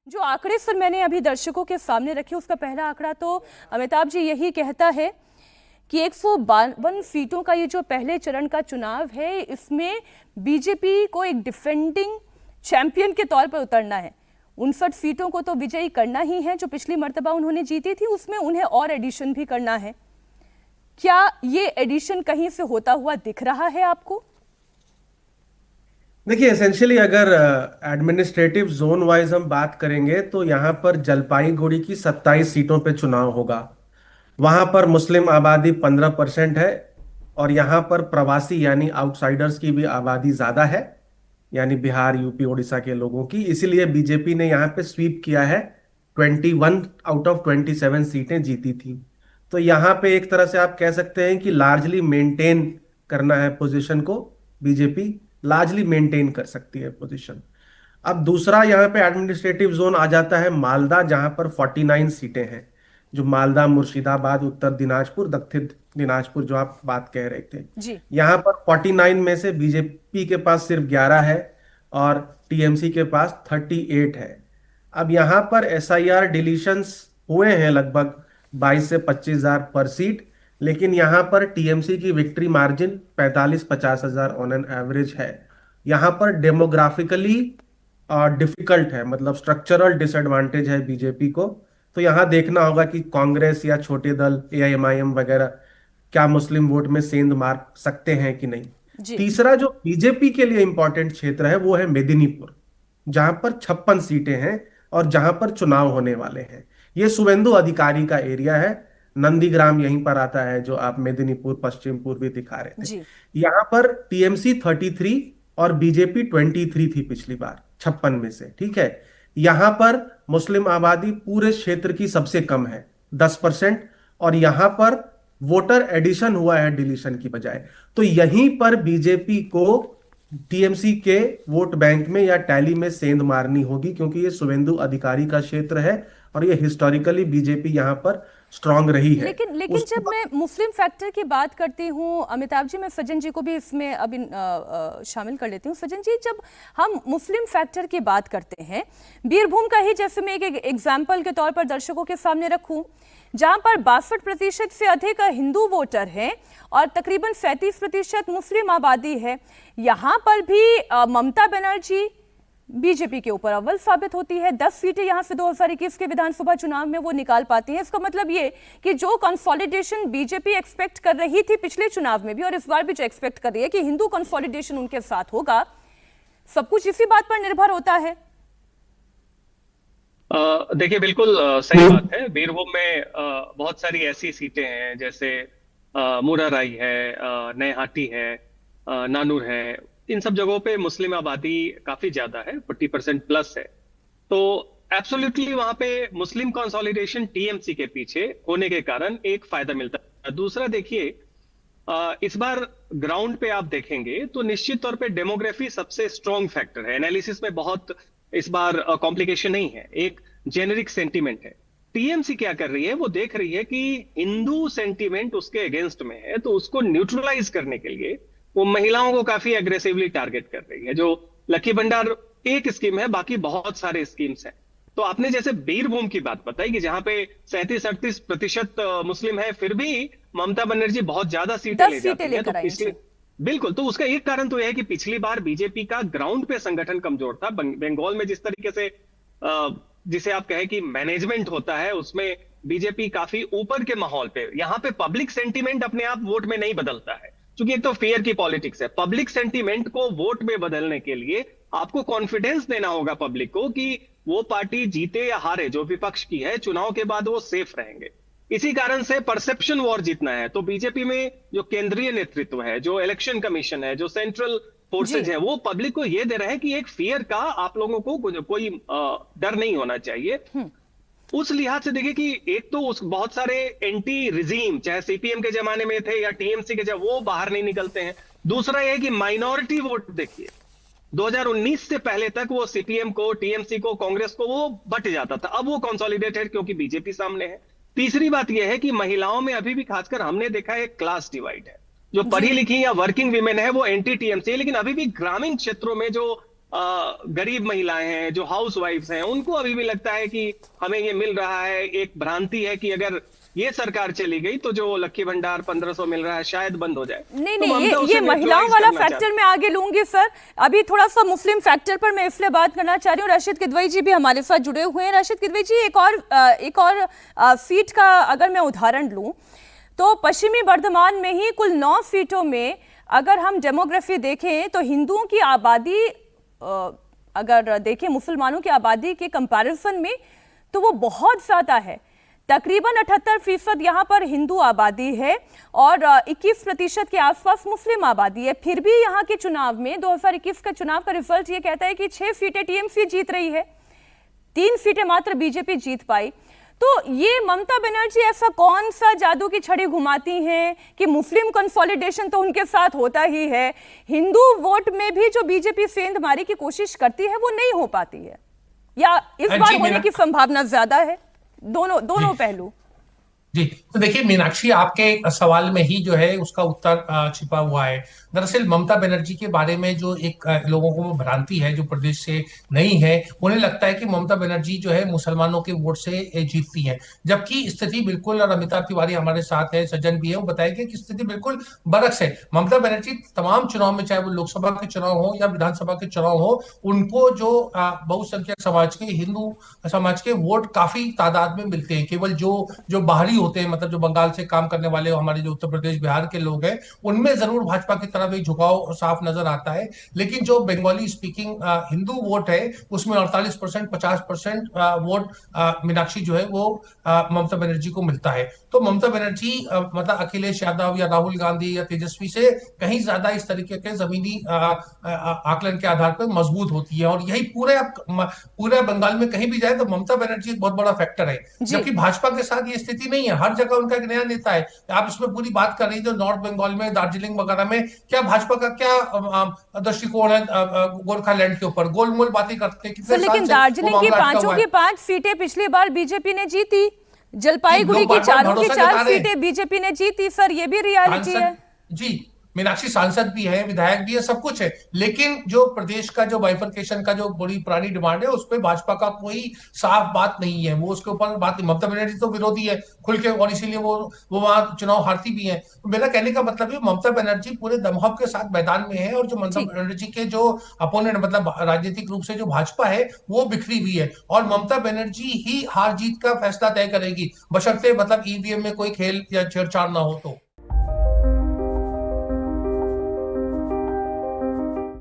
जो आंकड़े सर मैंने अभी दर्शकों के सामने रखे, उसका पहला आंकड़ा तो अमिताभ जी यही कहता है कि 152 सीटों का ये जो पहले चरण का चुनाव है, इसमें बीजेपी को एक डिफेंडिंग चैंपियन के तौर पर उतरना है। 59 सीटों को तो विजयी करना ही है, जो पिछली मर्तबा उन्होंने जीती थी उसमें उन्हें और एडिशन भी करना है। क्या ये एडिशन कहीं से होता हुआ दिख रहा है आपको? देखिए, एसेंशियली अगर एडमिनिस्ट्रेटिव जोन वाइज हम बात करेंगे तो यहाँ पर जलपाईगुड़ी की 27 सीटों पे चुनाव होगा। वहां पर मुस्लिम आबादी 15% है और यहाँ पर प्रवासी यानी आउटसाइडर्स की भी आबादी ज्यादा है, यानी बिहार, यूपी, उड़ीसा के लोगों की। इसीलिए बीजेपी ने यहाँ पे स्वीप किया है। 21 आउट ऑफ 27 सीटें जीती थी। तो यहाँ पे एक तरह से आप कह सकते हैं कि लार्जली मेंटेन करना है पोजीशन को। बीजेपी लार्जली मेंटेन कर सकती है पोजीशन। अब दूसरा यहाँ पे एडमिनिस्ट्रेटिव जोन आ जाता है मालदा, जहां पर 49 सीटें हैं। जो मालदा, मुर्शिदाबाद, उत्तर दिनाजपुर, दक्षिण दिनाजपुर जो आप बात कह रहे थे, जी। यहाँ पर 49 में से बीजेपी के पास सिर्फ 11 है और टीएमसी के पास 38 है। अब यहाँ पर एसआईआर डिलीशंस हुए हैं लगभग 22 से 25,000 पर सीट, लेकिन यहाँ पर टीएमसी की victory margin 45-50,000 on an average है। यहाँ पर डेमोग्राफिकली डिफिकल्ट है, मतलब स्ट्रक्चरल डिसएडवांटेज है बीजेपी को। तो यहाँ देखना होगा कि कांग्रेस या छोटे दल एआईएमआईएम वगैरह क्या मुस्लिम वोट में सेंध मार सकते हैं कि नहीं। जी। तीसरा जो बीजेपी के लिए इंपॉर्टेंट क्षेत्र है वो है मेदिनीपुर, जहां पर 56 सीटें हैं और जहां पर चुनाव होने वाले हैं। ये शुभेंदु अधिकारी का एरिया है। नंदीग्राम यहीं पर आता है, जो आप मेदिनीपुर पश्चिम पूर्वी दिखा रहे थे। जी। यहाँ पर टीएमसी 33 और बीजेपी 23 थी पिछली बार 56 में से, ठीक है। यहाँ पर मुस्लिम आबादी पूरे क्षेत्र की सबसे कम है, 10%। और यहाँ पर वोटर एडिशन हुआ है डिलीशन की बजाय। तो यहीं पर बीजेपी को टीएमसी के वोट बैंक में या टैली में सेंध मारनी होगी, क्योंकि ये शुभेंदु अधिकारी का क्षेत्र है और ये हिस्टोरिकली बीजेपी यहाँ पर स्ट्रांग रही है। लेकिन लेकिन उसके जब मैं मुस्लिम फैक्टर की बात करती हूँ अमिताभ जी, मैं सज्जन जी को भी इसमें अभी शामिल कर लेती हूँ। सज्जन जी, जब हम मुस्लिम फैक्टर की बात करते हैं, बीरभूम का ही जैसे मैं एक एग्जाम्पल के तौर पर दर्शकों के सामने रखूं, जहां पर 62% से अधिक हिंदू वोटर हैं और तकरीबन 37% मुस्लिम आबादी है, यहां पर भी ममता बनर्जी बीजेपी के ऊपर अव्वल साबित होती है। 10 सीटें यहां से 2021 के विधानसभा चुनाव में वो निकाल पाती हैं। इसका मतलब ये कि जो कंसोलिडेशन बीजेपी एक्सपेक्ट कर रही थी पिछले चुनाव में भी और इस बार भी जो एक्सपेक्ट कर रही है कि हिंदू कंसोलिडेशन उनके साथ होगा, सब कुछ इसी बात पर निर्भर होता है। देखिए, बिल्कुल सही बात है। बीरभूम में बहुत सारी ऐसी सीटें हैं, जैसे मुराराई है, नैहाटी है, नानूर है। इन सब जगहों पे मुस्लिम आबादी काफी ज्यादा है, 40% प्लस है। तो एब्सोल्युटली वहां पे मुस्लिम कंसोलिडेशन टीएमसी के पीछे होने के कारण एक फायदा मिलता है। दूसरा, देखिए, इस बार ग्राउंड पे आप देखेंगे तो निश्चित तौर पे डेमोग्राफी सबसे स्ट्रॉन्ग फैक्टर है। एनालिसिस में बहुत इस बार कॉम्प्लिकेशन नहीं है, एक जेनेरिक सेंटीमेंट है। टीएमसी क्या कर रही है, वो देख रही है कि हिंदू सेंटीमेंट उसके अगेंस्ट में है, तो उसको न्यूट्रलाइज करने के लिए वो महिलाओं को काफी एग्रेसिवली टारगेट कर रही है। जो लकी भंडार एक स्कीम है, बाकी बहुत सारे स्कीम्स हैं। तो आपने जैसे बीरभूम की बात बताई कि जहां पे 37-38% मुस्लिम है, फिर भी ममता बनर्जी बहुत ज्यादा सीटें ले जाती है। तो पिछले बिल्कुल, तो उसका एक कारण तो यह है कि पिछली बार बीजेपी का ग्राउंड पे संगठन कमजोर था। बंगाल में जिस तरीके से जिसे आप कहें कि मैनेजमेंट होता है, उसमें बीजेपी काफी ऊपर के माहौल पे। यहाँ पे पब्लिक सेंटीमेंट अपने आप वोट में नहीं बदलता है, क्योंकि एक तो फेयर की पॉलिटिक्स है। पब्लिक सेंटीमेंट को वोट में बदलने के लिए आपको कॉन्फिडेंस देना होगा पब्लिक को कि वो पार्टी जीते या हारे, जो विपक्ष की है, चुनाव के बाद वो सेफ रहेंगे। इसी कारण से परसेप्शन वॉर जीतना है। तो बीजेपी में जो केंद्रीय नेतृत्व है, जो इलेक्शन कमीशन है, जो सेंट्रल फोर्सेज है, वो पब्लिक को ये दे रहे हैं कि एक फियर का आप लोगों को कोई डर नहीं होना चाहिए। उस लिहाज से देखिए कि एक तो उस बहुत सारे एंटी रिजीम, चाहे सीपीएम के जमाने में थे या टीएमसी के, जब वो बाहर नहीं निकलते हैं। दूसरा यह है कि माइनॉरिटी वोट देखिए, 2019 से पहले तक वो सीपीएम को, टीएमसी को, कांग्रेस को वो बट जाता था। अब वो कंसोलिडेटेड क्योंकि बीजेपी सामने है। तीसरी बात यह है कि महिलाओं में अभी भी खासकर हमने देखा है क्लास डिवाइड है। जो पढ़ी लिखी या वर्किंग वीमेन है वो एंटी टीएमसी है, लेकिन अभी भी ग्रामीण क्षेत्रों में जो गरीब महिलाएं हैं, जो हाउस वाइफ्स हैं, उनको अभी भी लगता है कि हमें ये मिल रहा है। एक भ्रांति है कि अगर ये सरकार चली गई तो जो लक्की भंडार 1500 मिल रहा है शायद बंद हो जाए। नहीं तो नहीं, ममता ये उसे महिलाओं neutralize वाला करना फैक्टर चाहती मैं आगे लूंगी सर। अभी थोड़ा सा मुस्लिम फैक्टर पर मैं इसलिए बात करना चाह रही हूँ। राशिद किदवई जी भी हमारे साथ जुड़े हुए हैं। राशिद किदवई जी, एक और सीट का अगर मैं उदाहरण लूं तो पश्चिमी बर्धमान में ही कुल 9 सीटों में अगर हम डेमोग्राफी देखें तो हिंदुओं की आबादी अगर देखें मुसलमानों की आबादी के कंपैरिजन में तो वो बहुत ज्यादा है। तकरीबन 78% यहाँ पर हिंदू आबादी है और 21% के आसपास मुस्लिम आबादी है। फिर भी यहाँ के चुनाव में 2021 का चुनाव का रिजल्ट ये कहता है कि 6 सीटें टीएमसी जीत रही है, 3 सीटें मात्र बीजेपी जीत पाई। तो ये ममता बनर्जी ऐसा कौन सा जादू की छड़ी घुमाती हैं कि मुस्लिम कंसोलिडेशन तो उनके साथ होता ही है, हिंदू वोट में भी जो बीजेपी सेंध मारी की कोशिश करती है वो नहीं हो पाती है, या इस बार होने की संभावना ज्यादा है? दोनों पहलू। जी, तो देखिए मीनाक्षी, आपके सवाल में ही जो है उसका उत्तर छिपा हुआ है। दरअसल ममता बनर्जी के बारे में जो एक लोगों को भ्रांति है जो प्रदेश से नहीं है, उन्हें लगता है कि ममता बनर्जी जो है मुसलमानों के वोट से जीतती है, जबकि स्थिति बिल्कुल, और अमिताभ तिवारी हमारे साथ है, सज्जन भी है, वो बताएंगे कि स्थिति बिल्कुल बरक्स है। ममता बनर्जी तमाम चुनाव में, चाहे वो लोकसभा के चुनाव हो या विधानसभा के चुनाव हो, उनको जो बहुसंख्यक समाज के, हिंदू समाज के वोट काफी तादाद में मिलते हैं। केवल जो बाहरी होते हैं, मतलब जो बंगाल से काम करने वाले हमारे जो उत्तर प्रदेश बिहार के लोग हैं, उनमें जरूर भाजपा की तरफ एक झुकाव साफ नजर आता है। लेकिन जो बंगाली स्पीकिंग हिंदू वोट है उसमें 48%, 50% वोट मीनाक्षी जो है वो ममता बनर्जी को मिलता है। तो ममता बनर्जी मतलब अखिलेश यादव या राहुल गांधी या तेजस्वी से कहीं ज्यादा इस तरीके के जमीनी आकलन के आधार पर मजबूत होती है, और यही पूरे बंगाल में कहीं भी जाए तो ममता बनर्जी एक बहुत बड़ा फैक्टर है। जबकि भाजपा के साथ ये स्थिति नहीं है, हर जगह उनका एक नया नेता है। आप इसमें पूरी बात कर रही, जो नॉर्थ बंगाल में, दार्जिलिंग वगैरह में, क्या भाजपा का क्या दृष्टिकोण है गोरखालैंड के ऊपर? गोलमोल बातें करते हैं। लेकिन दार्जिलिंग की 5 की 5 सीटें पिछली बार बीजेपी ने जीती, जलपाईगुड़ी की 4 की 4 सीटें बीजेपी ने जीती सर, ये भी रियलिटी है। जी मीनाक्षी, सांसद भी है, विधायक भी है, सब कुछ है, लेकिन जो प्रदेश का जो बाइफरकेशन का जो बड़ी पुरानी डिमांड है, उस पर भाजपा का कोई साफ बात नहीं है, वो उसके ऊपर बात नहीं। ममता बनर्जी तो विरोधी है खुल के, और इसीलिए वो वहां चुनाव हारती भी है। तो मेरा कहने का मतलब है ममता बनर्जी पूरे दमखम के साथ मैदान में है, और जो ममता बनर्जी के जो अपोनेंट, मतलब राजनीतिक रूप से जो भाजपा है, वो बिखरी हुई है, और ममता बनर्जी ही हार जीत का फैसला तय करेगी, बशर्ते मतलब ईवीएम में कोई खेल या छेड़छाड़ ना हो तो।